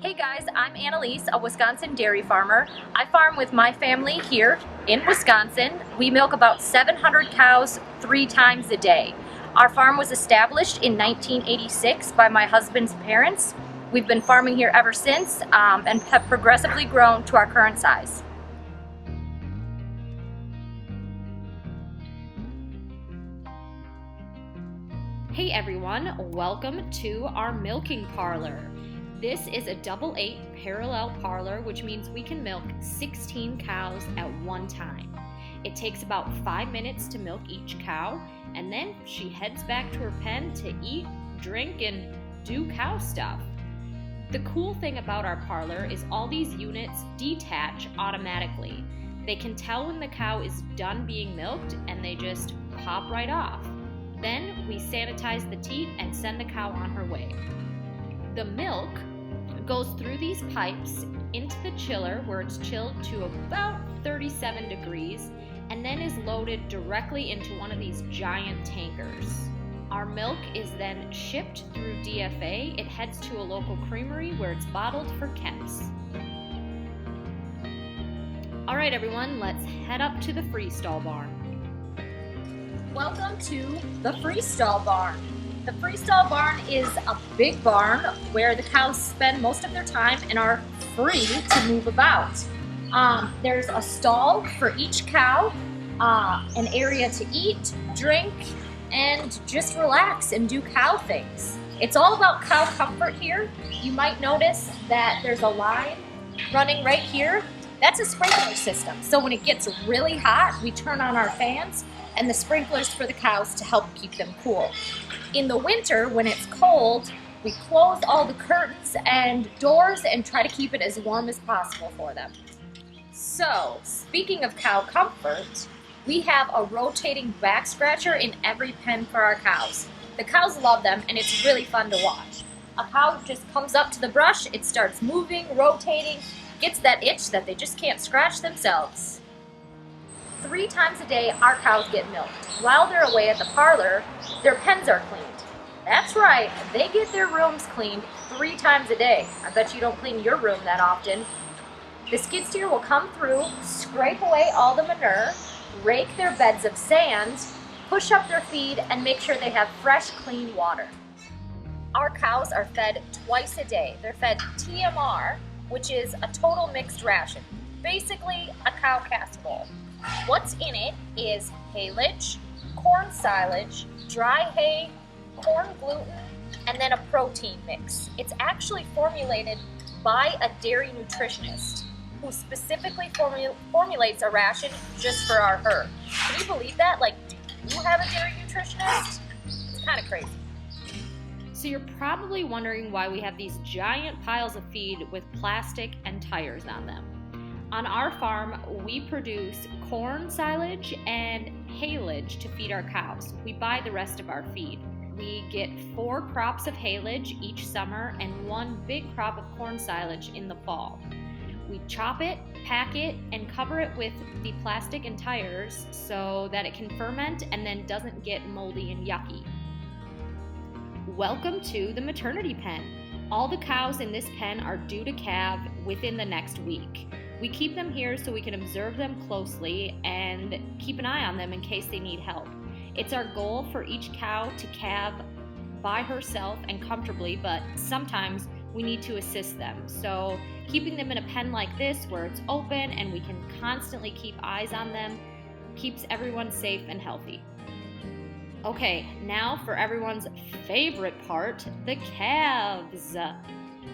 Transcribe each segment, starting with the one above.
Hey guys, I'm Annaliese, a Wisconsin dairy farmer. I farm with my family here in Wisconsin. We milk about 700 cows 3 times a day. Our farm was established in 1986 by my husband's parents. We've been farming here ever since and have progressively grown to our current size. Hey everyone, welcome to our milking parlor. This is a 8 parallel parlor, which means we can milk 16 cows at one time. It takes about 5 minutes to milk each cow, and then she heads back to her pen to eat, drink, and do cow stuff. The cool thing about our parlor is all these units detach automatically. They can tell when the cow is done being milked, and they just pop right off. Then we sanitize the teat and send the cow on her way. The milk goes through these pipes into the chiller where it's chilled to about 37 degrees and then is loaded directly into one of these giant tankers. Our milk is then shipped through DFA. It heads to a local creamery where it's bottled for calves. All right, everyone, let's head up to the freestyle barn. Welcome to the freestyle barn. The freestyle barn is a big barn where the cows spend most of their time and are free to move about. There's a stall for each cow, an area to eat, drink, and just relax and do cow things. It's all about cow comfort here. You might notice that there's a line running right here. That's a sprinkler system. So when it gets really hot, we turn on our fans and the sprinklers for the cows to help keep them cool. In the winter, when it's cold, we close all the curtains and doors and try to keep it as warm as possible for them. So, speaking of cow comfort, we have a rotating back scratcher in every pen for our cows. The cows love them and it's really fun to watch. A cow just comes up to the brush, it starts moving, rotating, gets that itch that they just can't scratch themselves. 3 times a day, our cows get milked. While they're away at the parlor, their pens are cleaned. That's right, they get their rooms cleaned 3 times a day. I bet you don't clean your room that often. The skid steer will come through, scrape away all the manure, rake their beds of sand, push up their feed, and make sure they have fresh, clean water. Our cows are fed twice a day. They're fed TMR, which is a total mixed ration, basically a cow casserole. What's in it is haylage, corn silage, dry hay, corn gluten, and then a protein mix. It's actually formulated by a dairy nutritionist who specifically formulates a ration just for our herd. Can you believe that? Like, do you have a dairy nutritionist? It's kind of crazy. So you're probably wondering why we have these giant piles of feed with plastic and tires on them. On our farm, we produce corn silage and haylage to feed our cows. We buy the rest of our feed. We get 4 crops of haylage each summer and 1 big crop of corn silage in the fall. We chop it, pack it, and cover it with the plastic and tires so that it can ferment and then doesn't get moldy and yucky. Welcome to the maternity pen. All the cows in this pen are due to calve within the next week. We keep them here so we can observe them closely and keep an eye on them in case they need help. It's our goal for each cow to calve by herself and comfortably, but sometimes we need to assist them. So keeping them in a pen like this where it's open and we can constantly keep eyes on them keeps everyone safe and healthy. Okay, now for everyone's favorite part, the calves.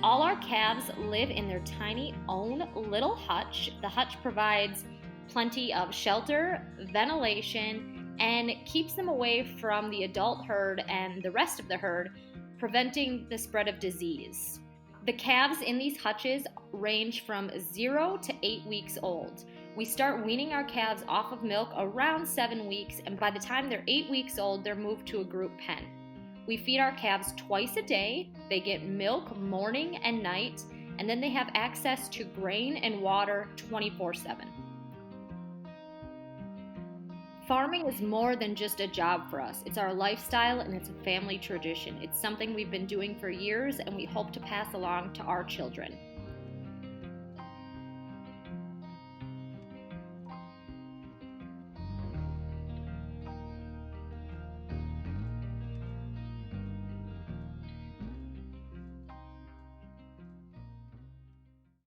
All our calves live in their tiny own little hutch. The hutch provides plenty of shelter, ventilation, and keeps them away from the adult herd and the rest of the herd, preventing the spread of disease. The calves in these hutches range from 0 to 8 weeks old. We start weaning our calves off of milk around 7 weeks, and by the time they're 8 weeks old, they're moved to a group pen. We feed our calves twice a day. They get milk morning and night, and then they have access to grain and water 24/7. Farming is more than just a job for us. It's our lifestyle and it's a family tradition. It's something we've been doing for years and we hope to pass along to our children.